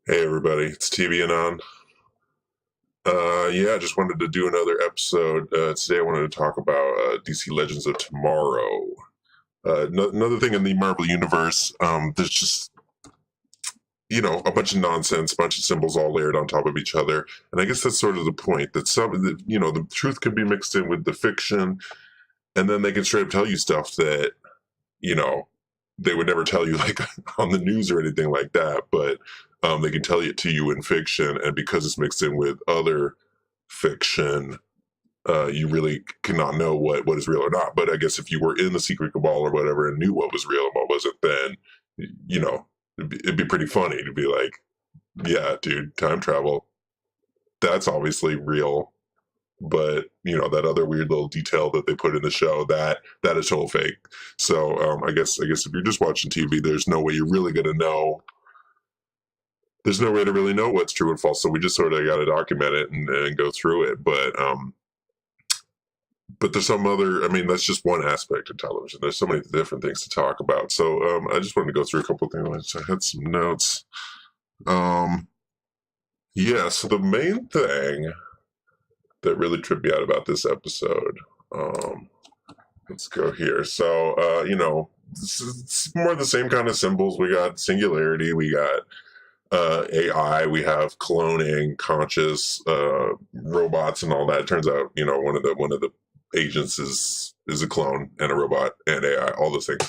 Hey everybody, it's TV and on. I just wanted to do another episode. Today I wanted to talk about DC Legends of Tomorrow. Another thing in the Marvel Universe, there's just, a bunch of nonsense, a bunch of symbols all layered on top of each other. And I guess that's sort of the point, that the truth can be mixed in with the fiction, and then they can straight up tell you stuff that, they would never tell you like on the news or anything like that, but they can tell it to you in fiction, and because it's mixed in with other fiction, you really cannot know what is real or not. But I guess if you were in the secret cabal or whatever and knew what was real and what wasn't, then it'd be pretty funny to be like, yeah, dude, time travel, that's obviously real. But that other weird little detail that they put in the show, that is total fake. So I guess if you're just watching TV, there's no way you're really gonna know. There's no way to really know what's true and false. So we just sort of got to document it and go through it. But there's some other. I mean, that's just one aspect of television. There's so many different things to talk about. So I just wanted to go through a couple of things. I had some notes. So the main thing that really tripped me out about this episode. Let's go here. So, it's more the same kind of symbols. We got singularity, we got AI, we have cloning, conscious robots, and all that. It turns out, one of the agents is a clone and a robot and AI, all those things.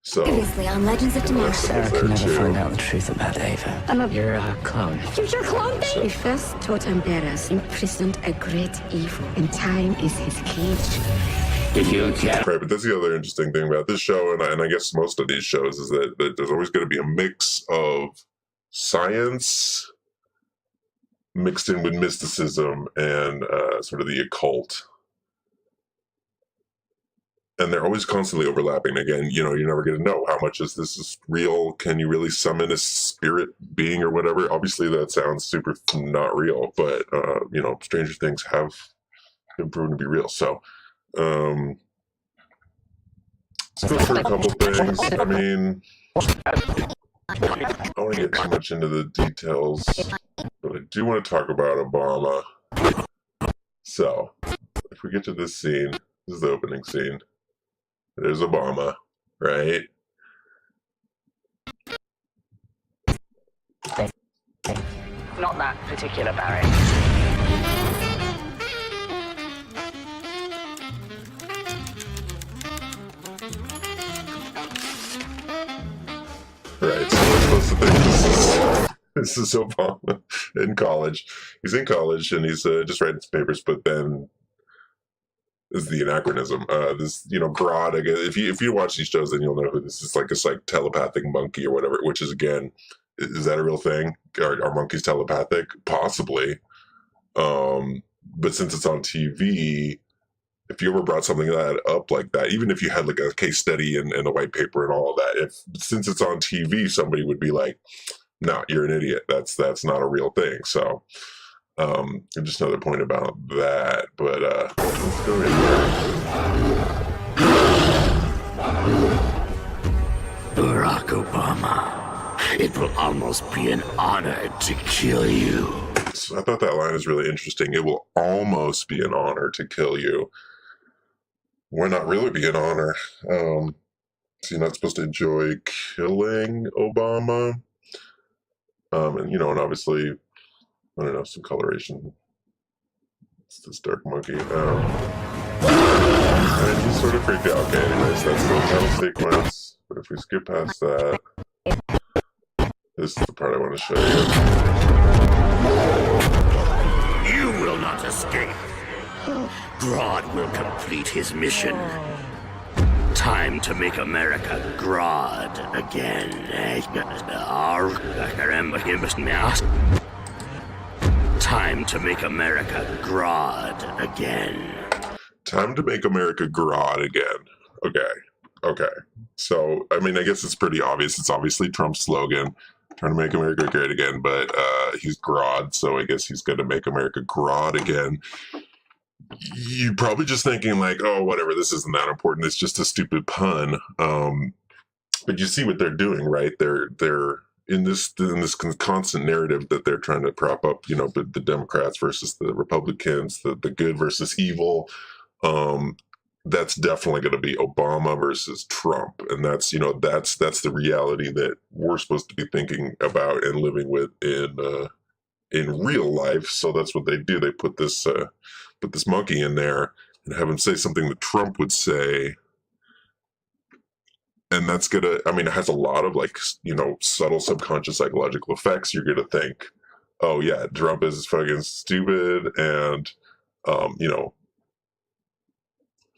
Previously on Legends of Tomorrow. Sarah can never find out the truth about Ava. You're a clone. You're your clone thing? The first totem bearers imprisoned a great evil, and time is his cage. Did you get Right, but that's the other interesting thing about this show, and I guess most of these shows, is that there's always going to be a mix of science mixed in with mysticism and sort of the occult. And they're always constantly overlapping. Again, you're never going to know how much this is real. Can you really summon a spirit being or whatever? Obviously, that sounds super not real, but, stranger things have been proven to be real. So, let's go through a couple things. I mean, I don't want to get too much into the details, but I do want to talk about Obama. So, if we get to this scene, this is the opening scene. There's Obama, right? Not that particular Barry. Right, so we're supposed to think this is Obama in college. He's in college and he's just writing his papers, but then is the anachronism. Grod, I guess, if you watch these shows, then you'll know who this is. Like, it's like telepathic monkey or whatever, which is, again, is that a real thing? Are monkeys telepathic? Possibly. But since it's on TV, if you ever brought something like that up like that, even if you had like a case study and a white paper and all of that, since it's on TV, somebody would be like, no, you're an idiot. That's not a real thing. So, just another point about that, but let's go Barack Obama, it will almost be an honor to kill you. So I thought that line is really interesting. It will almost be an honor to kill you. Why not really be an honor? So you're not supposed to enjoy killing Obama? And obviously, I don't know, some coloration. It's this dark monkey. And he's sort of freaked out. Okay, anyways, that's the title sequence. But if we skip past that, this is the part I want to show you. You will not escape. Grod will complete his mission. Time to make America Grod again. Time to make America Grod again. Time to make America Grod again. Okay. So, I mean, I guess it's pretty obvious. It's obviously Trump's slogan, trying to make America great again, but he's Grod, so I guess he's going to make America Grod again. You're probably just thinking like, oh, whatever, this isn't that important. It's just a stupid pun. But you see what they're doing, right? They're in this constant narrative that they're trying to prop up, you know, the Democrats versus the Republicans, the good versus evil. That's definitely going to be Obama versus Trump, and that's, you know, that's the reality that we're supposed to be thinking about and living with in real life. So that's what they do. They put this monkey in there and have him say something that Trump would say. And that's gonna, I mean, it has a lot of, like, you know, subtle subconscious psychological effects. You're gonna think, oh yeah, Trump is fucking stupid, and you know,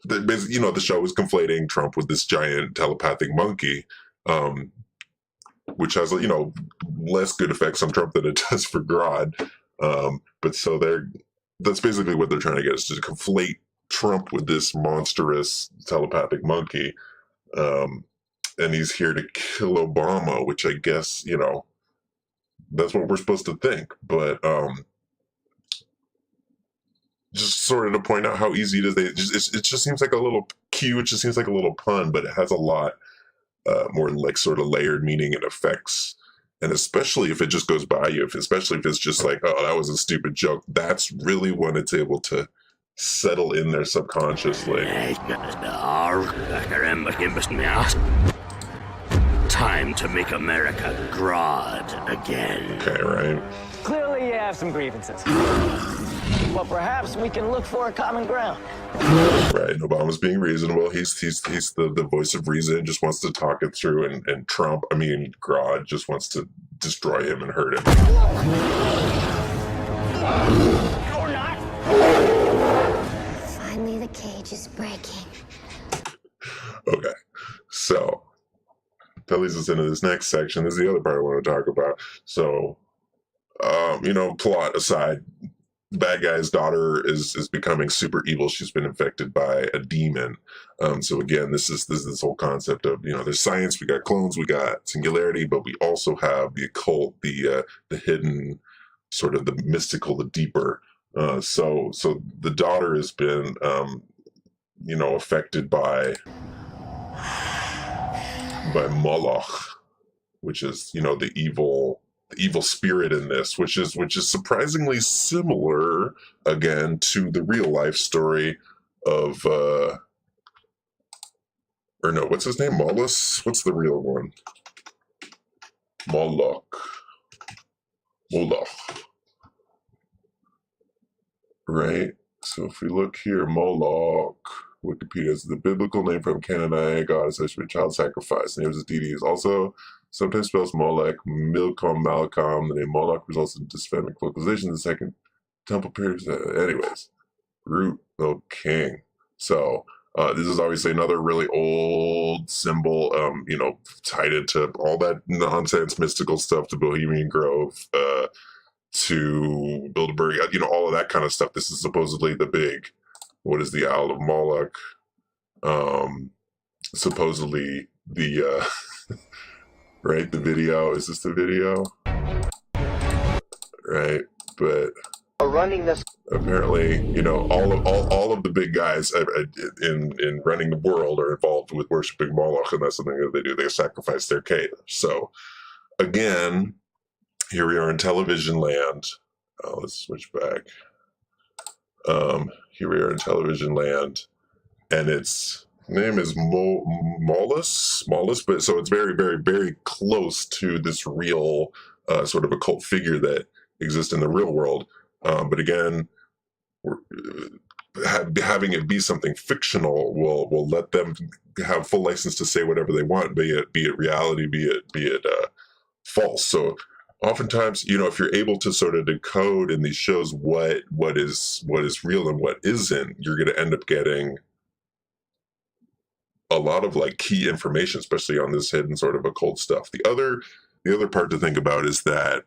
the show is conflating Trump with this giant telepathic monkey, which has, you know, less good effects on Trump than it does for Grod. But so that's basically what they're trying to get, is to conflate Trump with this monstrous telepathic monkey. And he's here to kill Obama, which I guess, you know, that's what we're supposed to think. But just sort of to point out how easy it is. It just seems like a little cue. It just seems like a little pun, but it has a lot more, like, sort of layered meaning and effects. And especially if it just goes by you, especially if it's just like, oh, that was a stupid joke. That's really when it's able to settle in there subconsciously. Time to make America Grod again. Okay, right? Clearly you have some grievances. Well, perhaps we can look for a common ground. Right, and Obama's being reasonable. He's the voice of reason, just wants to talk it through, and Grod just wants to destroy him and hurt him. Or not. Finally, the cage is breaking. Okay, so that leads us into this next section. This is the other part I want to talk about. So, you know, plot aside, bad guy's daughter is becoming super evil. She's been infected by a demon. So again, this is this whole concept of, you know, there's science, we got clones, we got singularity, but we also have the occult, the hidden, sort of the mystical, the deeper. So the daughter has been, you know, affected by Moloch, which is, you know, the evil spirit in this, which is surprisingly similar, again, to the real life story of or no, what's his name? Molus? What's the real one? Moloch. Right? So if we look here, Moloch, Wikipedia is the biblical name from Canaanite god associated with child sacrifice. The name of this deity is also sometimes spells Molech, Milcom, Malcolm. The name Moloch results in dysphomic localization. The second temple period. Anyways, root of king. So this is obviously another really old symbol, you know, tied into all that nonsense, mystical stuff, to Bohemian Grove, to Bilderberg, you know, all of that kind of stuff. This is supposedly the big, what is the Owl of Moloch? Supposedly the, right, the video. Is this the video? Right, but Running this. Apparently, you know, all of the big guys in running the world are involved with worshiping Moloch, and that's something that they do. They sacrifice their kid. So, again, here we are in television land. Let's switch back. Here we are in television land, and its name is Molus, but so it's very, very, very close to this real sort of occult figure that exists in the real world. But again, having it be something fictional will let them have full license to say whatever they want, be it reality, be it false. So oftentimes, you know, if you're able to sort of decode in these shows what is real and what isn't, you're going to end up getting a lot of, like, key information, especially on this hidden sort of occult stuff. The other part to think about is that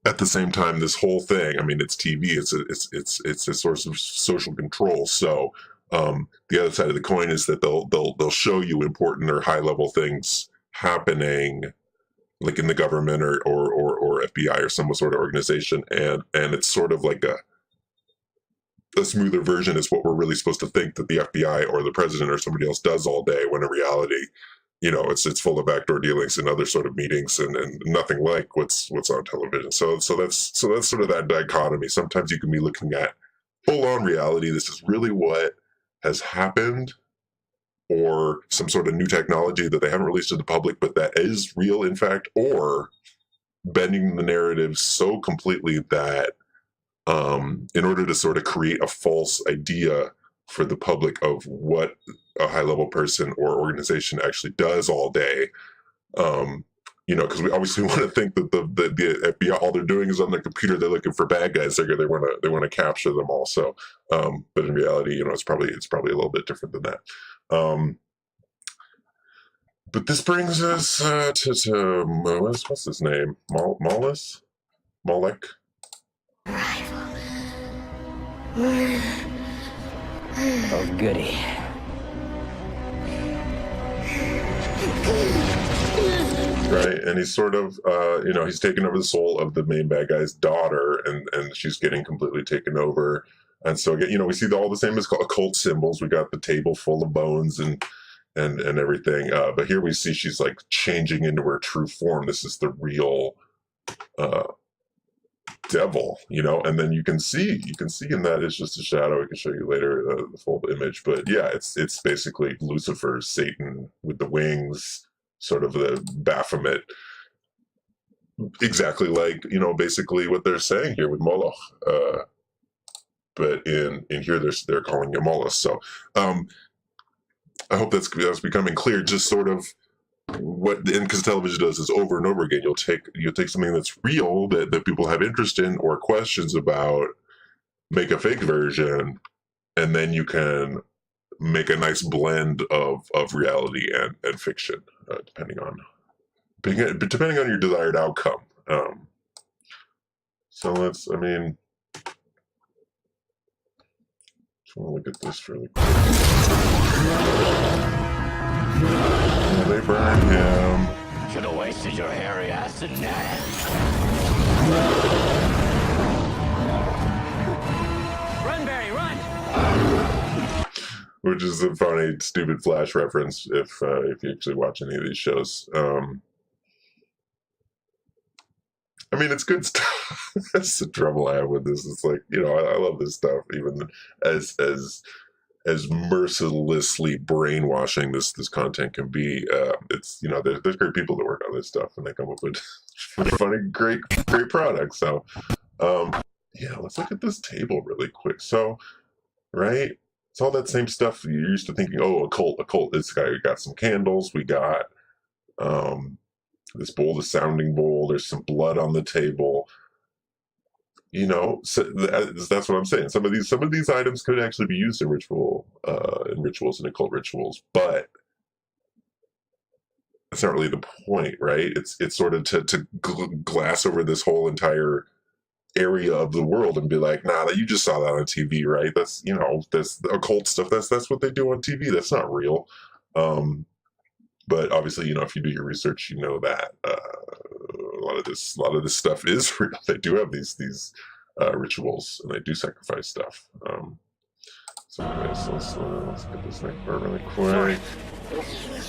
at the same time, this whole thing, I mean, it's TV, it's a source of social control. So the other side of the coin is that they'll show you important or high level things happening, like in the government or FBI or some sort of organization, and it's sort of like a smoother version is what we're really supposed to think that the FBI or the president or somebody else does all day, when in reality you know, it's full of backdoor dealings and other sort of meetings, and nothing like what's on television. So that's sort of that dichotomy. Sometimes you can be looking at full on reality. This is really what has happened, or some sort of new technology that they haven't released to the public, but that is real, in fact, or bending the narrative so completely that in order to sort of create a false idea for the public of what a high-level person or organization actually does all day, you know, because we obviously want to think that the FBI, all they're doing is on their computer, they're looking for bad guys. They want to capture them all. So, but in reality, you know, it's probably a little bit different than that. But this brings us to what's his name? Molek? Oh, goody. Right, and he's sort of, you know, he's taken over the soul of the main bad guy's daughter, and she's getting completely taken over. And so, again, you know, we see all the same as occult symbols. We got the table full of bones and everything. But here we see she's like changing into her true form. This is the real devil, you know. And then you can see in that it's just a shadow. I can show you later the full image. But yeah, it's basically Lucifer, Satan with the wings, sort of the Baphomet. Exactly like, you know, basically what they're saying here with Moloch. But in here they're calling him Moloch. So I hope that's becoming clear. Just sort of what, and because television does this over and over again, you'll take something that's real that people have interest in or questions about, make a fake version, and then you can make a nice blend of reality and fiction, depending on your desired outcome. So let's, I mean, just want to look at this really quick. Oh, they burned him. Should have wasted your hairy ass in that. Run, Barry, run! Which is a funny, stupid Flash reference if you actually watch any of these shows. I mean, it's good stuff. That's the trouble I have with this. It's like, you know, I love this stuff, even as mercilessly brainwashing this content can be. It's, you know, there's great people that work on this stuff, and they come up with funny, great products. So, yeah, let's look at this table really quick. So, right, it's all that same stuff you're used to thinking. Oh, a cult. This guy, we got some candles. We got this bowl, the sounding bowl. There's some blood on the table. You know, so that's what I'm saying. Some of these items could actually be used in rituals and occult rituals, but that's not really the point, right? It's sort of to glass over this whole entire area of the world and be like, nah, you just saw that on TV, right? That's, you know, that's occult stuff. That's what they do on TV. That's not real. But obviously, you know, if you do your research, you know that a lot of this stuff is real. They do have these rituals, and they do sacrifice stuff. So anyways, let's get this next part really quick.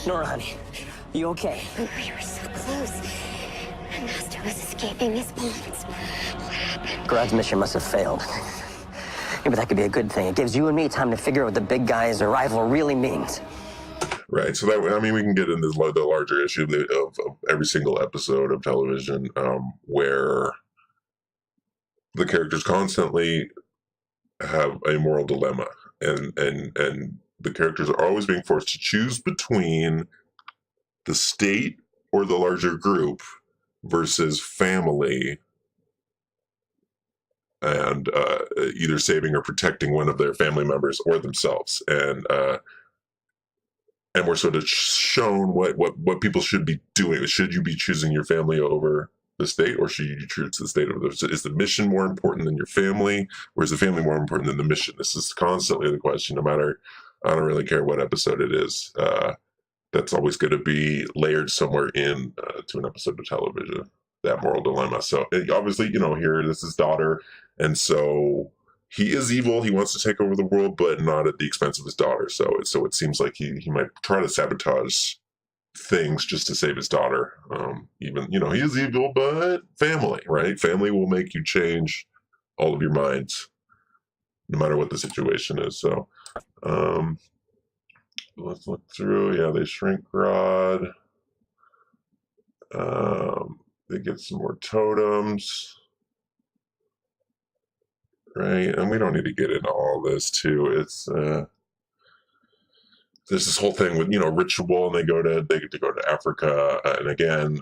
Nora, honey, you okay? We were so close. My master was escaping his bonds. What happened? Grod's mission must have failed. Yeah, but that could be a good thing. It gives you and me time to figure out what the big guy's arrival really means. Right, so that, I mean, we can get into the larger issue of every single episode of television, where the characters constantly have a moral dilemma, and the characters are always being forced to choose between the state or the larger group versus family, and either saving or protecting one of their family members or themselves. And we're sort of shown what people should be doing. Should you be choosing your family over the state, or should you choose the state over the? Is the mission more important than your family, or is the family more important than the mission? This is constantly the question. No matter, I don't really care what episode it is. That's always going to be layered somewhere in to an episode of television. That moral dilemma. So obviously, you know, here this is daughter, and so he is evil. He wants to take over the world, but not at the expense of his daughter. So it seems like he might try to sabotage things just to save his daughter. Even, you know, he is evil, but family, right? Family will make you change all of your minds, no matter what the situation is. So, let's look through. Yeah, they shrink Grod. They get some more totems. Right, and we don't need to get into all this too. It's there's this whole thing with, you know, ritual, and they get to go to Africa, and again,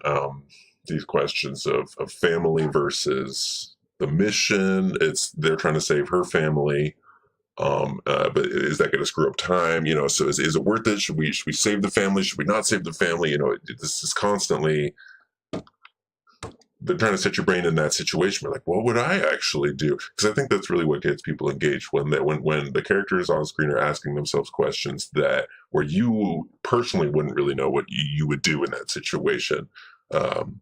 these questions of family versus the mission. They're trying to save her family, but is that going to screw up time? You know, so is it worth it? Should we save the family? Should we not save the family? You know, this is constantly. They're trying to set your brain in that situation. We're like, what would I actually do? Because I think that's really what gets people engaged when the characters on screen are asking themselves questions where you personally wouldn't really know what you would do in that situation, and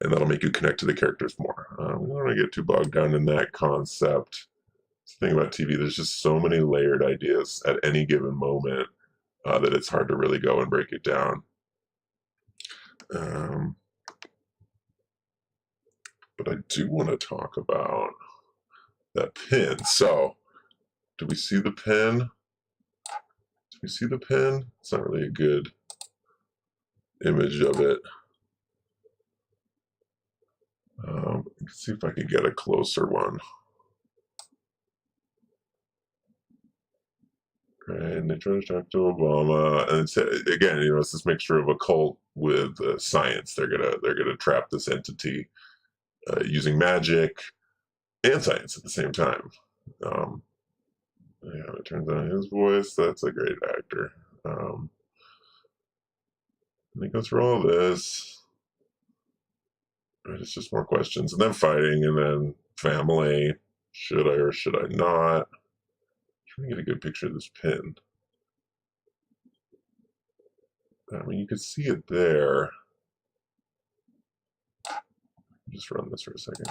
that'll make you connect to the characters more. We don't want to get too bogged down in that concept. The thing about TV, there's just so many layered ideas at any given moment that it's hard to really go and break it down. But I do want to talk about that pin. So, do we see the pin? Do we see the pin? It's not really a good image of it. Let's see if I can get a closer one. Right, and they try to talk to Obama, and it's, again, you know, it's this mixture of occult with science. They're gonna trap this entity. Using magic and science at the same time. Yeah, it turns out his voice, that's a great actor. And they go through all this. Right, it's just more questions, and then fighting, and then family. Should I or should I not? I'm trying to get a good picture of this pin. I mean, you can see it there. Just run this for a second.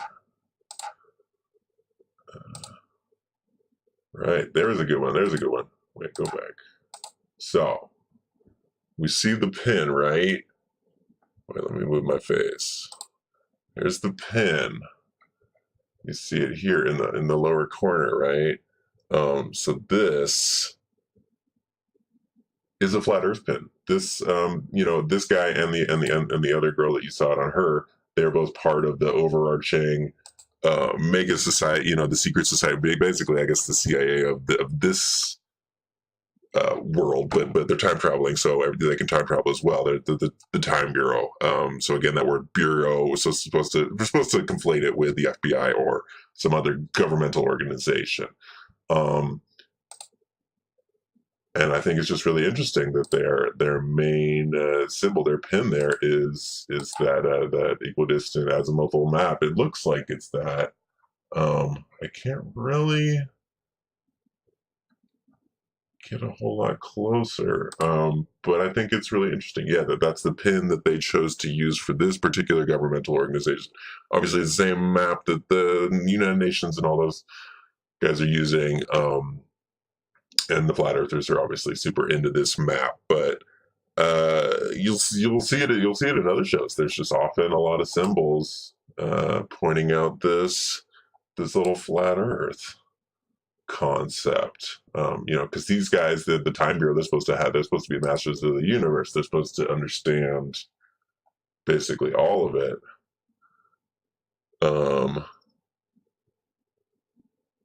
Right, there's a good one. There's a good one. Wait, go back. So, we see the pin, right? Wait, let me move my face. There's the pin. You see it here in the lower corner, right? So this is a flat Earth pin. This, you know, this guy and the other girl that you saw it on her. They're both part of the overarching mega society, you know, the secret society, basically, I guess, the CIA of this world, but they're time traveling, so they can time travel as well. They're the Time Bureau. So again, that word bureau, we're supposed to conflate it with the FBI or some other governmental organization. And I think it's just really interesting that their main symbol, their pin there is that equidistant azimuthal map. It looks like it's that. I can't really get a whole lot closer, but I think it's really interesting. Yeah, that's the pin that they chose to use for this particular governmental organization. Obviously, it's the same map that the United Nations and all those guys are using. And the flat earthers are obviously super into this map, but you'll see it in other shows. There's just often a lot of symbols pointing out this little flat Earth concept. You know, because these guys, the Time Bureau, they're supposed to be masters of the universe. They're supposed to understand basically all of it.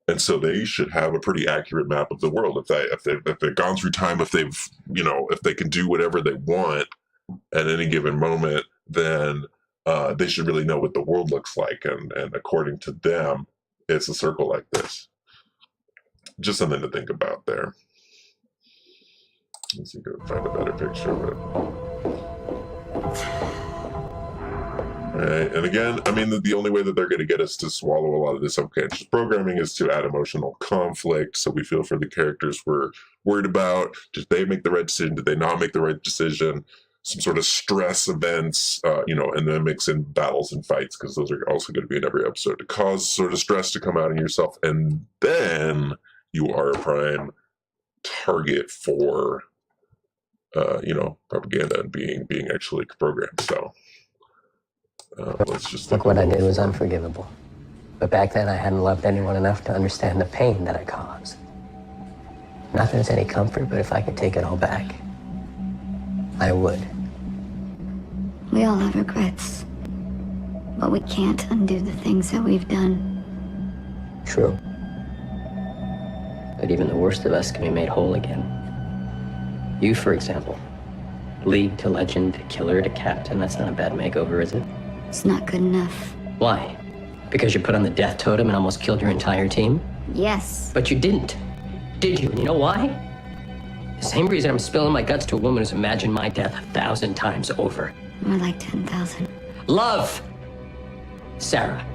And so they should have a pretty accurate map of the world. If they've gone through time, if they can do whatever they want at any given moment, then they should really know what the world looks like. And according to them, it's a circle like this. Just something to think about there. Let's see if I can find a better picture of it. Right. And again, I mean, the only way that they're going to get us to swallow a lot of this unconscious programming is to add emotional conflict. So we feel for the characters we're worried about. Did they make the right decision? Did they not make the right decision? Some sort of stress events, you know, and then mix in battles and fights, because those are also going to be in every episode to cause sort of stress to come out in yourself. And then you are a prime target for propaganda and being actually programmed. So let's just Look, what I did was unforgivable. But back then, I hadn't loved anyone enough to understand the pain that I caused. Not that it's any comfort, but if I could take it all back, I would. We all have regrets. But we can't undo the things that we've done. True. But even the worst of us can be made whole again. You, for example. League to legend, to killer to captain. That's not a bad makeover, is it? It's not good enough. Why? Because you put on the death totem and almost killed your entire team? Yes. But you didn't. Did you? And you know why? The same reason I'm spilling my guts to a woman who's imagined my death 1,000 times over. More like 10,000. Love! Sarah.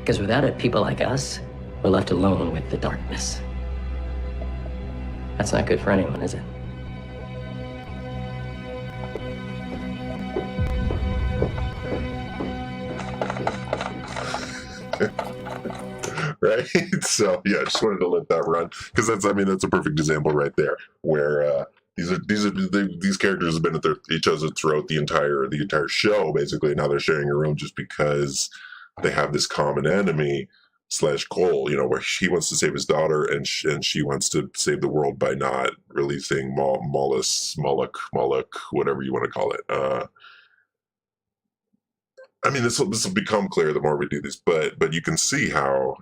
Because without it, people like us, we're left alone with the darkness. That's not good for anyone, is it? Right. So yeah, I just wanted to let that run because that's a perfect example right there where these characters have been at each other throughout the entire show basically. Now they're sharing a room just because they have this common enemy / goal, where he wants to save his daughter and she wants to save the world by not releasing Moloch, whatever you want to call it. This will become clear the more we do this, but you can see how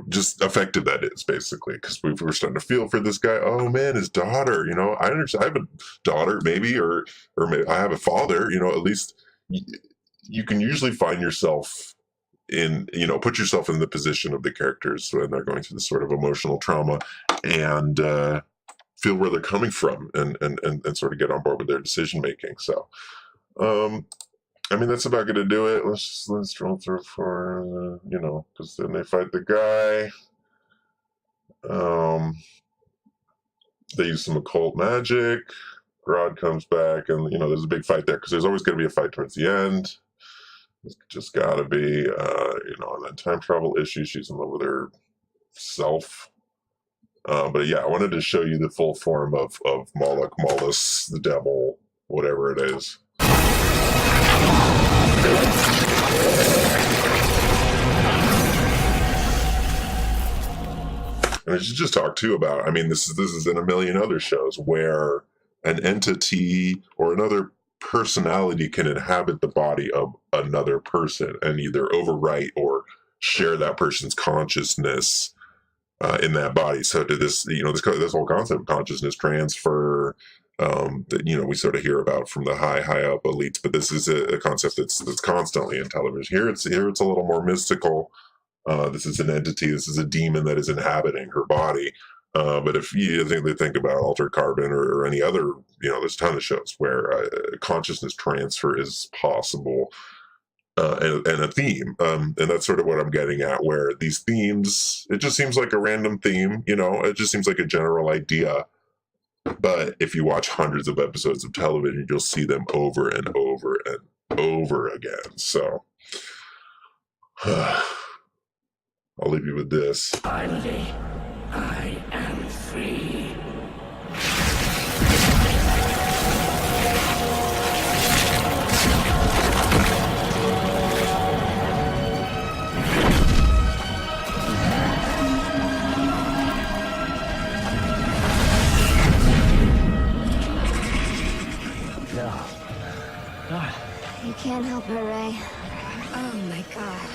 just effective that is, basically, because we're starting to feel for this guy. Oh man, his daughter. I understand. I have a daughter, maybe, or maybe I have a father. At least you can usually find yourself in, put yourself in the position of the characters when they're going through this sort of emotional trauma and feel where they're coming from and sort of get on board with their decision making. So. That's about going to do it. Let's roll through for, because then they fight the guy. They use some occult magic. Grod comes back, and, there's a big fight there, because there's always going to be a fight towards the end. It's just got to be, and then time travel issue. She's in love with herself. But yeah, I wanted to show you the full form of Moloch, Molus, the devil, whatever it is. And I should just talk too about, this is in a million other shows where an entity or another personality can inhabit the body of another person and either overwrite or share that person's consciousness in that body. So to this, this whole concept of consciousness transfer, that we sort of hear about from the high up elites, but this is a concept that's constantly in television. Here it's a little more mystical. This is an entity. This is a demon that is inhabiting her body. But if you think about Altered Carbon or any other, there's a ton of shows where consciousness transfer is possible. And a theme, and that's sort of what I'm getting at, where these themes, it just seems like a random theme, it just seems like a general idea. But if you watch hundreds of episodes of television, you'll see them over and over and over again. So I'll leave you with this. Finally, I am free. You can't help her, Ray. Oh my God.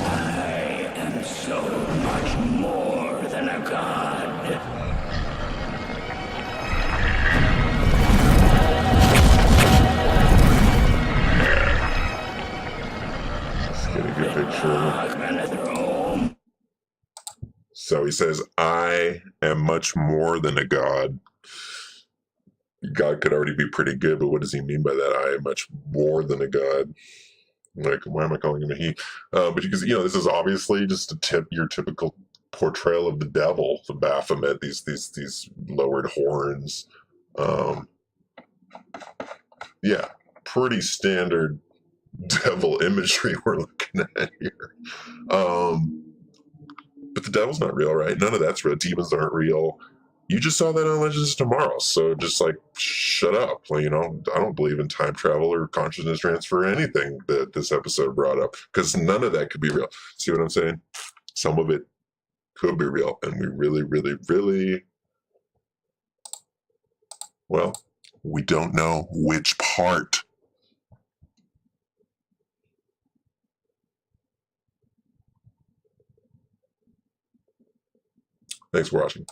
I am so much more than a god. Let's get a good picture of him. So he says, I am much more than a god. God could already be pretty good, but what does he mean by that? I am much more than a god. Like, why am I calling him a he? But because, this is obviously just your typical portrayal of the devil, the Baphomet, these lowered horns. Yeah, pretty standard devil imagery we're looking at here. But the devil's not real, right? None of that's real. Demons aren't real. You just saw that on Legends of Tomorrow, so just like shut up. Like, you know, I don't believe in time travel or consciousness transfer or anything that this episode brought up, because none of that could be real. See what I'm saying? Some of it could be real, and we really, really, really, well, we don't know which part. Thanks for watching.